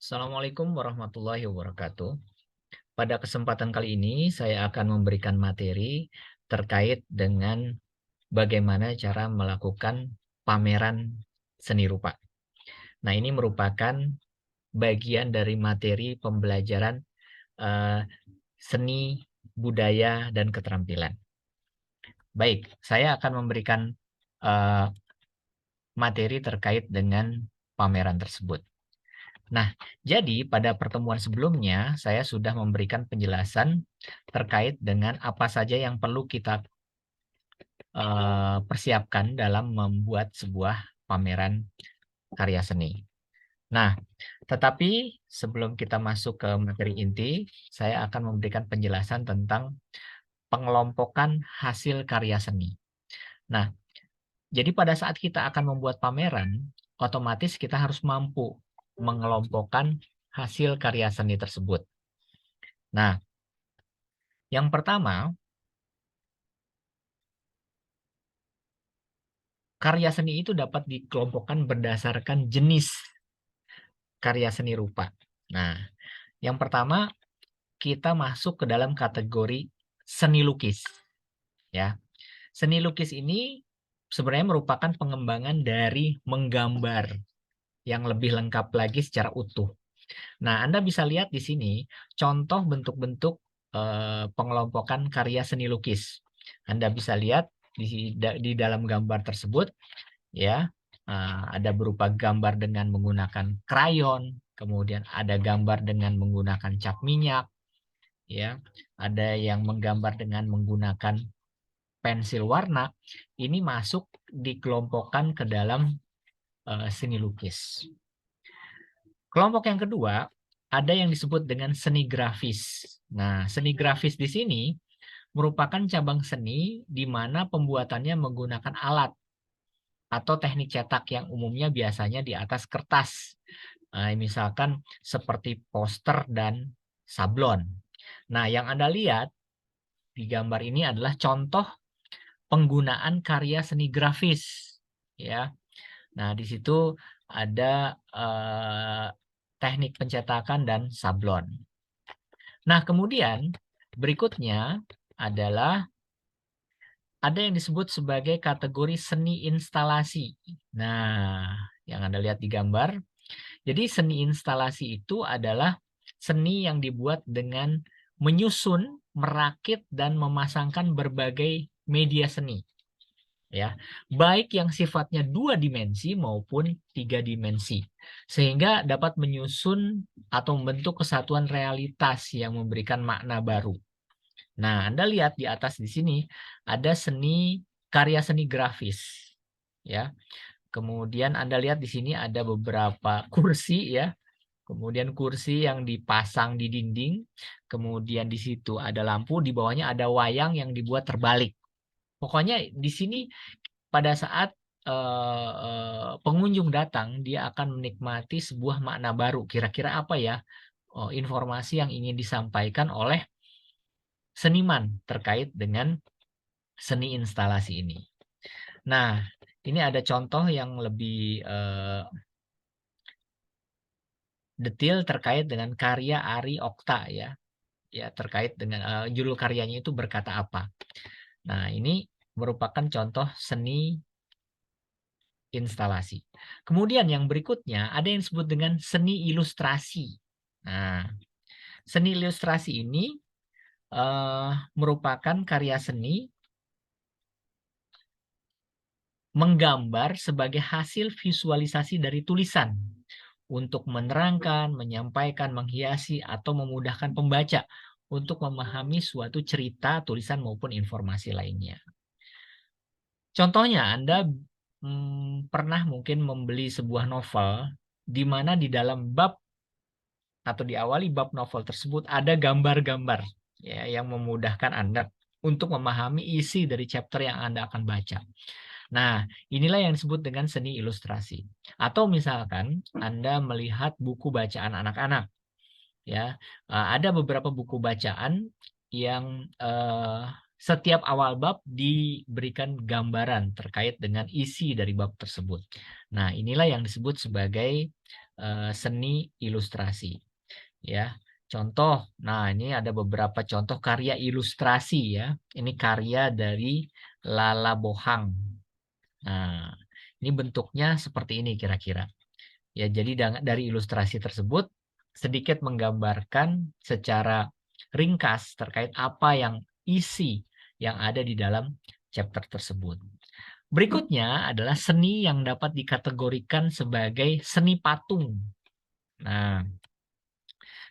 Assalamualaikum warahmatullahi wabarakatuh. Pada kesempatan kali ini saya akan memberikan materi terkait dengan bagaimana cara melakukan pameran seni rupa. Nah, ini merupakan bagian dari materi pembelajaran eh, seni, budaya, dan keterampilan. Baik, saya akan memberikan eh, materi terkait dengan pameran tersebut. Nah, jadi pada pertemuan sebelumnya saya sudah memberikan penjelasan terkait dengan apa saja yang perlu kita persiapkan dalam membuat sebuah pameran karya seni. Nah, tetapi sebelum kita masuk ke materi inti, saya akan memberikan penjelasan tentang pengelompokan hasil karya seni. Nah, jadi pada saat kita akan membuat pameran, otomatis kita harus mampu mengelompokkan hasil karya seni tersebut. Nah, yang pertama, karya seni itu dapat dikelompokkan berdasarkan jenis karya seni rupa. Nah, yang pertama kita masuk ke dalam kategori seni lukis. Ya, seni lukis ini sebenarnya merupakan pengembangan dari menggambar yang lebih lengkap lagi secara utuh. Nah, Anda bisa lihat di sini contoh bentuk-bentuk pengelompokan karya seni lukis. Anda bisa lihat di dalam gambar tersebut, ya, ada berupa gambar dengan menggunakan krayon, kemudian ada gambar dengan menggunakan cat minyak, ya, ada yang menggambar dengan menggunakan pensil warna. Ini masuk dikelompokkan ke dalam seni lukis. Kelompok yang kedua, ada yang disebut dengan seni grafis. Nah, seni grafis di sini merupakan cabang seni di mana pembuatannya menggunakan alat atau teknik cetak yang umumnya biasanya di atas kertas. Misalkan seperti poster dan sablon. Nah, yang Anda lihat di gambar ini adalah contoh penggunaan karya seni grafis. Ya, nah di situ ada teknik pencetakan dan sablon. Nah, kemudian berikutnya adalah ada yang disebut sebagai kategori seni instalasi. Nah, yang Anda lihat di gambar. Jadi seni instalasi itu adalah seni yang dibuat dengan menyusun, merakit, dan memasangkan berbagai media seni. Ya, baik yang sifatnya 2 dimensi maupun 3 dimensi, sehingga dapat menyusun atau membentuk kesatuan realitas yang memberikan makna baru. Nah, Anda lihat di atas di sini ada karya seni grafis, ya. Kemudian Anda lihat di sini ada beberapa kursi, ya. Kemudian kursi yang dipasang di dinding, kemudian di situ ada lampu, di bawahnya ada wayang yang dibuat terbalik. Pokoknya di sini pada saat pengunjung datang, dia akan menikmati sebuah makna baru. Kira-kira apa ya informasi yang ingin disampaikan oleh seniman terkait dengan seni instalasi ini. Nah, ini ada contoh yang lebih detail terkait dengan karya Ari Okta, ya. Ya, terkait dengan judul karyanya itu berkata apa. Nah, ini merupakan contoh seni instalasi. Kemudian yang berikutnya ada yang disebut dengan seni ilustrasi. Nah, seni ilustrasi ini merupakan karya seni menggambar sebagai hasil visualisasi dari tulisan untuk menerangkan, menyampaikan, menghiasi, atau memudahkan pembaca untuk memahami suatu cerita, tulisan, maupun informasi lainnya. Contohnya, Anda pernah mungkin membeli sebuah novel di mana di dalam bab atau diawali bab novel tersebut ada gambar-gambar, ya, yang memudahkan Anda untuk memahami isi dari chapter yang Anda akan baca. Nah, inilah yang disebut dengan seni ilustrasi. Atau misalkan Anda melihat buku bacaan anak-anak, ya, ada beberapa buku bacaan yang Setiap awal bab diberikan gambaran terkait dengan isi dari bab tersebut. Nah, inilah yang disebut sebagai seni ilustrasi. Ya, contoh. Nah, ini ada beberapa contoh karya ilustrasi ya. Ini karya dari Lala Bohang. Nah, ini bentuknya seperti ini kira-kira. Ya, jadi dari ilustrasi tersebut sedikit menggambarkan secara ringkas terkait apa yang isi yang ada di dalam chapter tersebut. Berikutnya adalah seni yang dapat dikategorikan sebagai seni patung. Nah,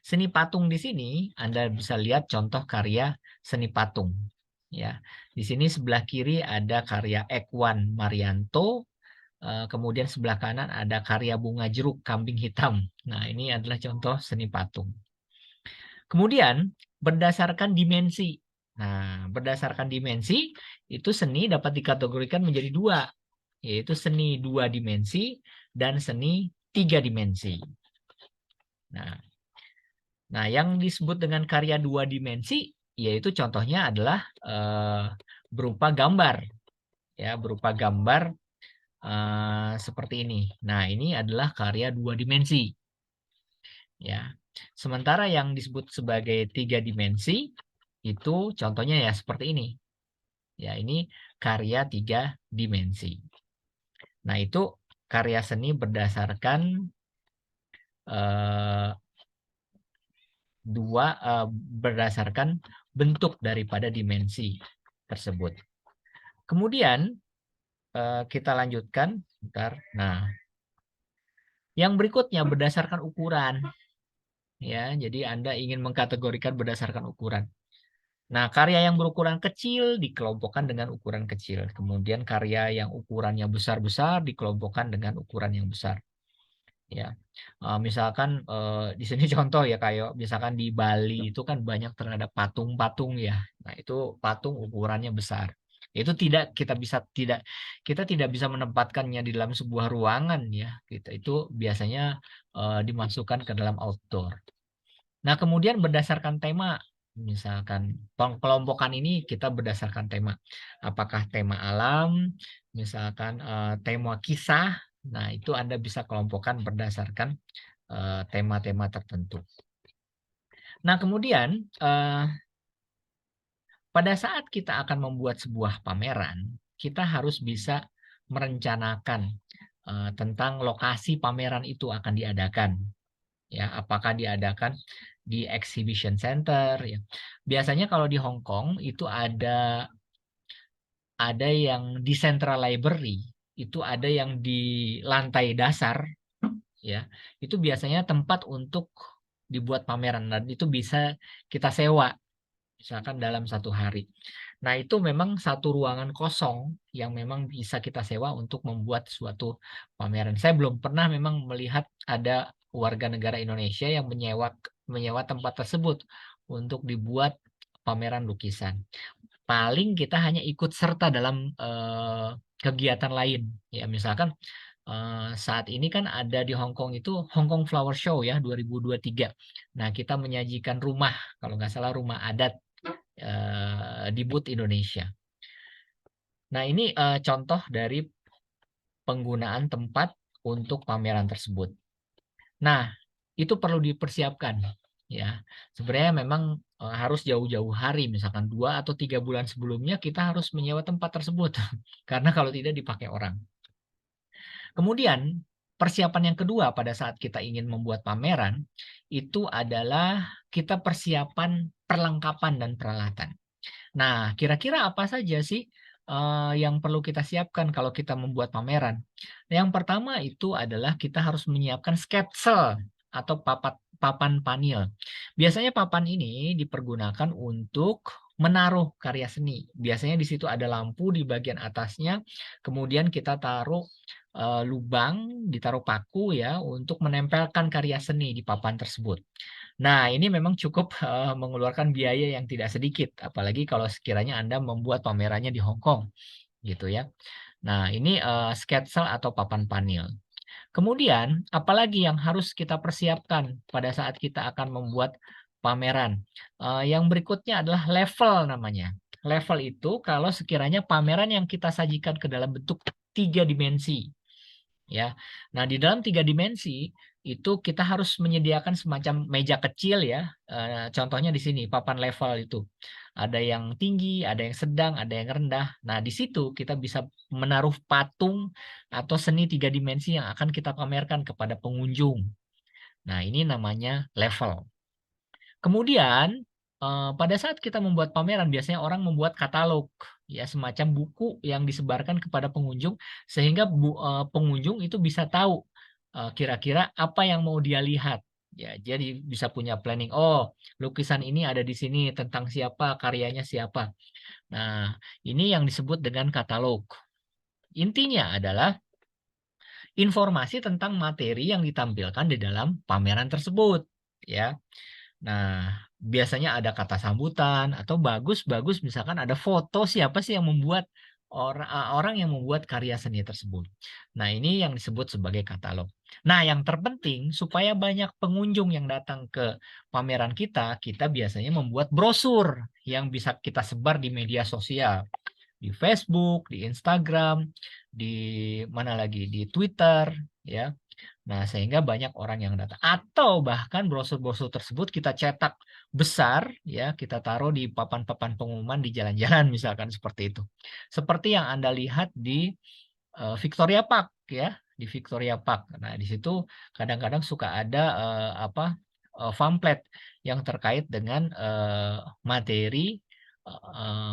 seni patung di sini Anda bisa lihat contoh karya seni patung. Ya, di sini sebelah kiri ada karya Ekwan Marianto, kemudian sebelah kanan ada karya Bunga Jeruk Kambing Hitam. Nah, ini adalah contoh seni patung. Kemudian berdasarkan dimensi. Nah, berdasarkan dimensi itu seni dapat dikategorikan menjadi dua, yaitu seni 2 dimensi dan seni 3 dimensi. Nah, yang disebut dengan karya 2 dimensi yaitu contohnya adalah berupa gambar, ya, berupa gambar seperti ini. Nah, ini adalah karya 2 dimensi. Ya. Sementara yang disebut sebagai 3 dimensi itu contohnya ya seperti ini. Ya, ini karya 3 dimensi. Nah, itu karya seni berdasarkan berdasarkan bentuk daripada dimensi tersebut. Kemudian kita lanjutkan, bentar. Nah, yang berikutnya berdasarkan ukuran. Ya, jadi Anda ingin mengkategorikan berdasarkan ukuran. Nah, karya yang berukuran kecil dikelompokkan dengan ukuran kecil. Kemudian karya yang ukurannya besar-besar dikelompokkan dengan ukuran yang besar. Ya, misalkan di sini contoh ya, kayak misalkan di Bali itu kan banyak terhadap patung-patung ya. Nah, itu patung ukurannya besar. Itu kita tidak bisa menempatkannya di dalam sebuah ruangan ya. Itu biasanya dimasukkan ke dalam outdoor. Nah, kemudian berdasarkan tema, misalkan kelompokan ini kita berdasarkan tema. Apakah tema alam, misalkan tema kisah. Nah, itu Anda bisa kelompokkan berdasarkan tema-tema tertentu. Nah, kemudian pada saat kita akan membuat sebuah pameran, kita harus bisa merencanakan tentang lokasi pameran itu akan diadakan. Ya, apakah diadakan di exhibition center ya. Biasanya kalau di Hong Kong itu ada yang di Central Library, itu ada yang di lantai dasar ya. Itu biasanya tempat untuk dibuat pameran dan itu bisa kita sewa misalkan dalam 1 hari. Nah, itu memang satu ruangan kosong yang memang bisa kita sewa untuk membuat suatu pameran. Saya belum pernah memang melihat ada warga negara Indonesia yang menyewa tempat tersebut untuk dibuat pameran lukisan. Paling kita hanya ikut serta dalam kegiatan lain. Ya, misalkan saat ini kan ada di Hong Kong itu Hong Kong Flower Show ya 2023. Nah, kita menyajikan rumah, kalau nggak salah rumah adat di booth Indonesia. Nah, ini contoh dari penggunaan tempat untuk pameran tersebut. Nah, itu perlu dipersiapkan ya. Sebenarnya memang harus jauh-jauh hari, misalkan 2 atau 3 bulan sebelumnya kita harus menyewa tempat tersebut karena kalau tidak dipakai orang. Kemudian persiapan yang kedua pada saat kita ingin membuat pameran itu adalah kita persiapan perlengkapan dan peralatan. Nah, kira-kira apa saja sih yang perlu kita siapkan kalau kita membuat pameran? Yang pertama itu adalah kita harus menyiapkan sketsel atau papan panel. Biasanya papan ini dipergunakan untuk menaruh karya seni. Biasanya di situ ada lampu di bagian atasnya, kemudian kita taruh lubang, ditaruh paku ya untuk menempelkan karya seni di papan tersebut. Nah, ini memang cukup mengeluarkan biaya yang tidak sedikit, apalagi kalau sekiranya Anda membuat pamerannya di Hong Kong, gitu ya. Nah, ini sketsel atau papan panel. Kemudian, apalagi yang harus kita persiapkan pada saat kita akan membuat pameran? Yang berikutnya adalah level namanya. level itu kalau sekiranya pameran yang kita sajikan ke dalam bentuk 3 dimensi. Ya, nah di dalam 3 dimensi itu kita harus menyediakan semacam meja kecil ya. Contohnya di sini papan level itu ada yang tinggi, ada yang sedang, ada yang rendah. Nah di situ kita bisa menaruh patung atau seni 3 dimensi yang akan kita pamerkan kepada pengunjung. Nah ini namanya level. Kemudian pada saat kita membuat pameran biasanya orang membuat katalog ya, semacam buku yang disebarkan kepada pengunjung sehingga pengunjung itu bisa tahu kira-kira apa yang mau dia lihat. Ya, jadi bisa punya planning. Oh, lukisan ini ada di sini tentang siapa, karyanya siapa. Nah, ini yang disebut dengan katalog. Intinya adalah informasi tentang materi yang ditampilkan di dalam pameran tersebut, ya. Nah, biasanya ada kata sambutan atau bagus-bagus misalkan ada foto siapa sih yang membuat orang yang membuat karya seni tersebut. Nah, ini yang disebut sebagai katalog. Nah, yang terpenting supaya banyak pengunjung yang datang ke pameran kita, kita biasanya membuat brosur yang bisa kita sebar di media sosial, di Facebook, di Instagram, di mana lagi, di Twitter, ya. Nah, sehingga banyak orang yang datang. Atau bahkan brosur-brosur tersebut kita cetak besar, ya, kita taruh di papan-papan pengumuman di jalan-jalan, misalkan seperti itu. Seperti yang Anda lihat di Victoria Park, ya, di Victoria Park. Nah, di situ kadang-kadang suka ada pamflet yang terkait dengan materi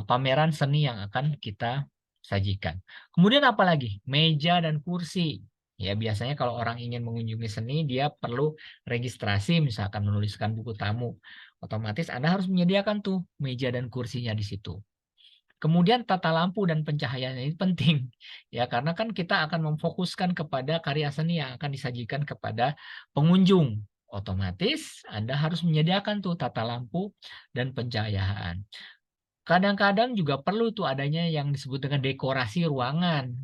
pameran seni yang akan kita sajikan. Kemudian apalagi? Meja dan kursi. Ya, biasanya kalau orang ingin mengunjungi seni, dia perlu registrasi, misalkan menuliskan buku tamu. Otomatis Anda harus menyediakan tuh meja dan kursinya di situ. Kemudian tata lampu dan pencahayaan ini penting. Ya, karena kan kita akan memfokuskan kepada karya seni yang akan disajikan kepada pengunjung. Otomatis Anda harus menyediakan tuh tata lampu dan pencahayaan. Kadang-kadang juga perlu tuh adanya yang disebut dengan dekorasi ruangan,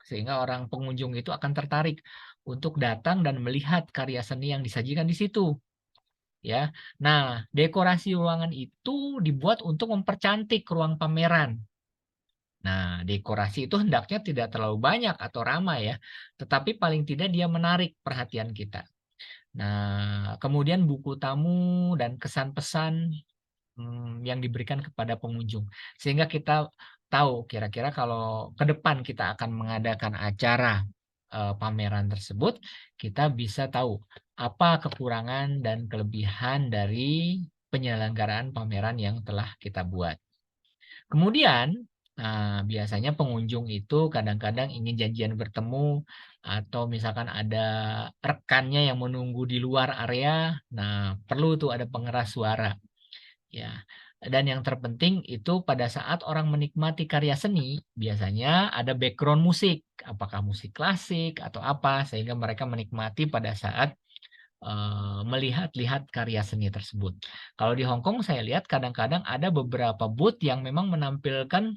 sehingga orang pengunjung itu akan tertarik untuk datang dan melihat karya seni yang disajikan di situ. Ya, nah dekorasi ruangan itu dibuat untuk mempercantik ruang pameran. Nah, dekorasi itu hendaknya tidak terlalu banyak atau ramai ya, tetapi paling tidak dia menarik perhatian kita. Nah, kemudian buku tamu dan kesan pesan yang diberikan kepada pengunjung. Sehingga kita tahu kira-kira kalau ke depan kita akan mengadakan acara pameran tersebut, kita bisa tahu apa kekurangan dan kelebihan dari penyelenggaraan pameran yang telah kita buat. Kemudian, biasanya pengunjung itu kadang-kadang ingin janjian bertemu atau misalkan ada rekannya yang menunggu di luar area, nah perlu tuh ada pengeras suara. Ya, dan yang terpenting itu pada saat orang menikmati karya seni, biasanya ada background musik, apakah musik klasik atau apa, sehingga mereka menikmati pada saat melihat-lihat karya seni tersebut. Kalau di Hong Kong saya lihat kadang-kadang ada beberapa booth yang memang menampilkan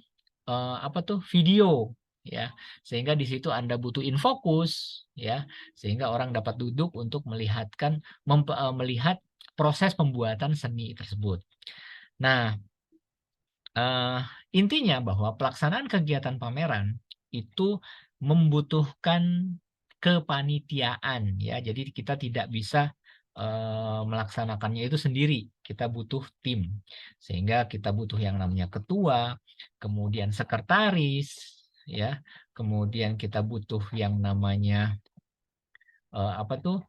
apa tuh video, ya, sehingga di situ Anda butuh infokus, ya, sehingga orang dapat duduk untuk melihat proses pembuatan seni tersebut. Nah, intinya bahwa pelaksanaan kegiatan pameran itu membutuhkan kepanitiaan ya. Jadi kita tidak bisa melaksanakannya itu sendiri. Kita butuh tim. Sehingga kita butuh yang namanya ketua, kemudian sekretaris ya. Kemudian kita butuh yang namanya apa tuh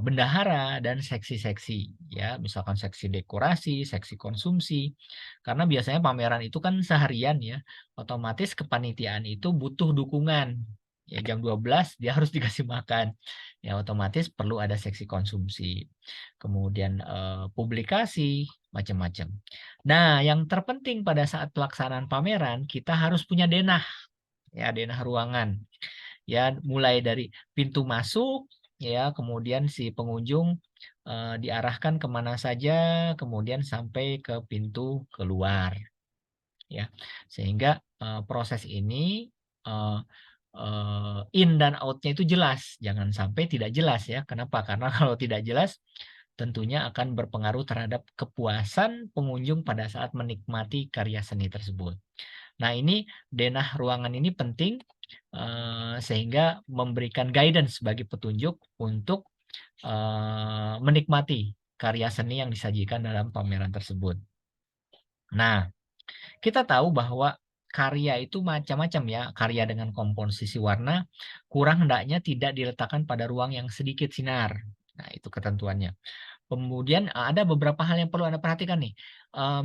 bendahara dan seksi-seksi ya, misalkan seksi dekorasi, seksi konsumsi, karena biasanya pameran itu kan seharian ya, otomatis kepanitiaan itu butuh dukungan ya, jam 12 dia harus dikasih makan ya, otomatis perlu ada seksi konsumsi, kemudian publikasi macam-macam. Nah, yang terpenting pada saat pelaksanaan pameran kita harus punya denah ya, denah ruangan ya, mulai dari pintu masuk ya, kemudian si pengunjung diarahkan kemana saja, kemudian sampai ke pintu keluar ya, sehingga proses ini in dan out-nya itu jelas, jangan sampai tidak jelas ya. Kenapa? Karena kalau tidak jelas tentunya akan berpengaruh terhadap kepuasan pengunjung pada saat menikmati karya seni tersebut. Nah, ini denah ruangan ini penting sehingga memberikan guidance bagi petunjuk untuk menikmati karya seni yang disajikan dalam pameran tersebut. Nah, kita tahu bahwa karya itu macam-macam ya, karya dengan komposisi warna kurang hendaknya tidak diletakkan pada ruang yang sedikit sinar. Nah, itu ketentuannya. Kemudian ada beberapa hal yang perlu Anda perhatikan nih.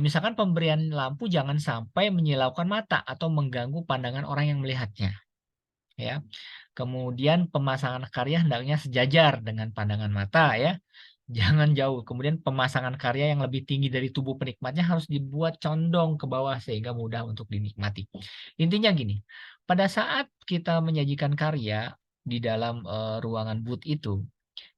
Misalkan pemberian lampu jangan sampai menyilaukan mata atau mengganggu pandangan orang yang melihatnya. Ya. Kemudian pemasangan karya hendaknya sejajar dengan pandangan mata ya. Jangan jauh. Kemudian pemasangan karya yang lebih tinggi dari tubuh penikmatnya harus dibuat condong ke bawah sehingga mudah untuk dinikmati. Intinya gini, pada saat kita menyajikan karya di dalam ruangan booth itu,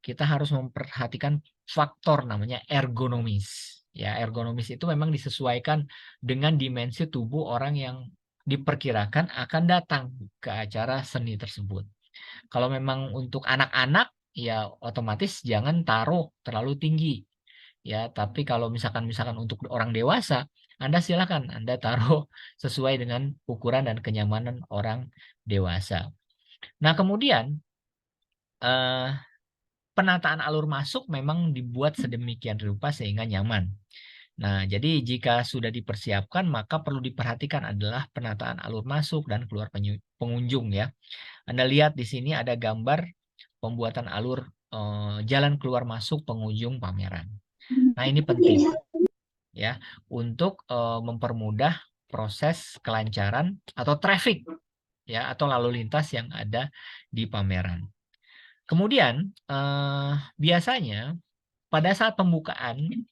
kita harus memperhatikan faktor namanya ergonomis. Ya, ergonomis itu memang disesuaikan dengan dimensi tubuh orang yang diperkirakan akan datang ke acara seni tersebut. Kalau memang untuk anak-anak, ya otomatis jangan taruh terlalu tinggi. Ya, tapi kalau misalkan untuk orang dewasa, Anda silakan Anda taruh sesuai dengan ukuran dan kenyamanan orang dewasa. Nah, kemudian penataan alur masuk memang dibuat sedemikian rupa sehingga nyaman. Nah, jadi jika sudah dipersiapkan, maka perlu diperhatikan adalah penataan alur masuk dan keluar pengunjung ya. Anda lihat di sini ada gambar pembuatan alur jalan keluar masuk pengunjung pameran. Nah, ini penting ya untuk mempermudah proses kelancaran atau traffic ya atau lalu lintas yang ada di pameran. Kemudian biasanya pada saat pembukaan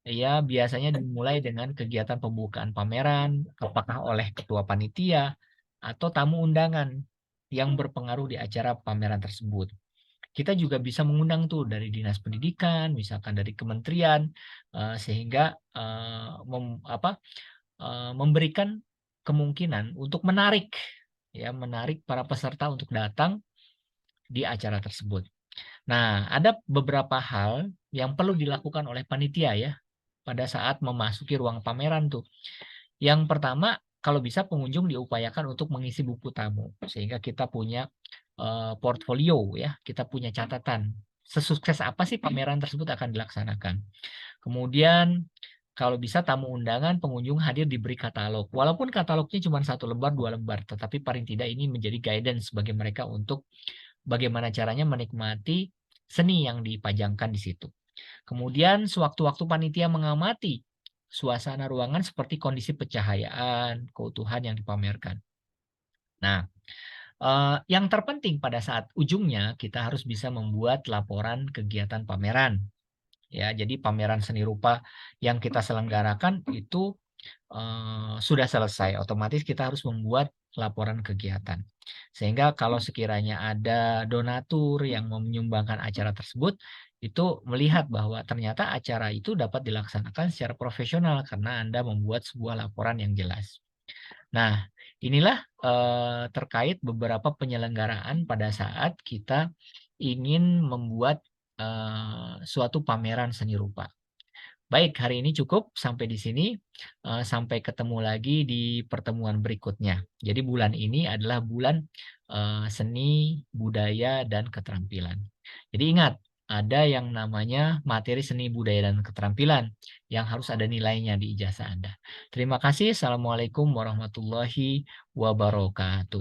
ya biasanya dimulai dengan kegiatan pembukaan pameran, apakah oleh ketua panitia atau tamu undangan yang berpengaruh di acara pameran tersebut. Kita juga bisa mengundang tuh dari dinas pendidikan, misalkan dari kementerian, sehingga memberikan kemungkinan untuk menarik para peserta untuk datang di acara tersebut. Nah, ada beberapa hal yang perlu dilakukan oleh panitia ya pada saat memasuki ruang pameran tuh. Yang pertama, kalau bisa pengunjung diupayakan untuk mengisi buku tamu sehingga kita punya portfolio ya, kita punya catatan sesukses apa sih pameran tersebut akan dilaksanakan. Kemudian kalau bisa tamu undangan pengunjung hadir diberi katalog. Walaupun katalognya cuma 1 lembar, 2 lembar, tetapi paling tidak ini menjadi guidance bagi mereka untuk bagaimana caranya menikmati seni yang dipajangkan di situ. Kemudian sewaktu-waktu panitia mengamati suasana ruangan seperti kondisi pencahayaan, keutuhan yang dipamerkan. Nah, yang terpenting pada saat ujungnya kita harus bisa membuat laporan kegiatan pameran. Ya, jadi pameran seni rupa yang kita selenggarakan itu sudah selesai. Otomatis kita harus membuat laporan kegiatan. Sehingga kalau sekiranya ada donatur yang menyumbangkan acara tersebut, itu melihat bahwa ternyata acara itu dapat dilaksanakan secara profesional karena Anda membuat sebuah laporan yang jelas. Nah, inilah terkait beberapa penyelenggaraan pada saat kita ingin membuat suatu pameran seni rupa. Baik, hari ini cukup sampai di sini. Sampai ketemu lagi di pertemuan berikutnya. Jadi bulan ini adalah bulan seni, budaya, dan keterampilan. Jadi ingat, ada yang namanya materi seni, budaya, dan keterampilan yang harus ada nilainya di ijazah Anda. Terima kasih. Assalamualaikum warahmatullahi wabarakatuh.